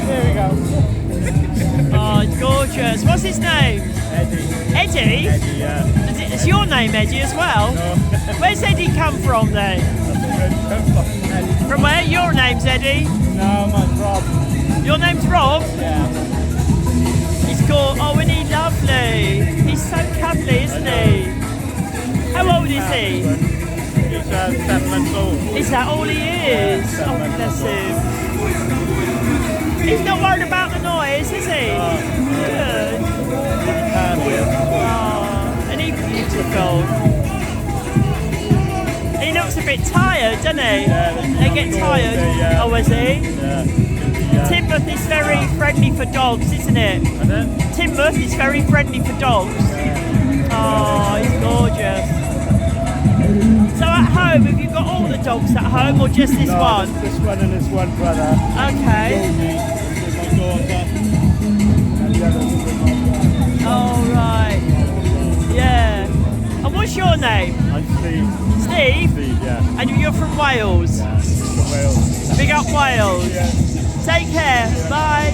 Here we go. Oh, it's gorgeous. What's his name? Eddie. Eddie? Eddie, yeah. Is your name Eddie as well? No. Where's Eddie come from then? From where? Your name's Eddie? No, mine's Rob. Your name's Rob? Yeah. He's called, oh, isn't he lovely? He's so cuddly, isn't he? How old is he? He's 7 months old. Is that all he is? Yeah, Oh, bless him. He's not worried about the noise, is he? Good. Oh, and he's beautiful. He looks a bit tired, doesn't he? Yeah, they get tired. Yeah. Oh, is he? Yeah. Teignmouth is very friendly for dogs, isn't it? Teignmouth is very friendly for dogs. Oh, he's gorgeous. So at home, have you got all the dogs at home or just this one? This one and this one brother. Okay. My daughter. And the other Oh, right. Yeah. And what's your name? I'm Steve. Steve? Steve, yeah. And you're from Wales? Yeah, from Wales. Big up Wales. Yeah. Take care. Bye.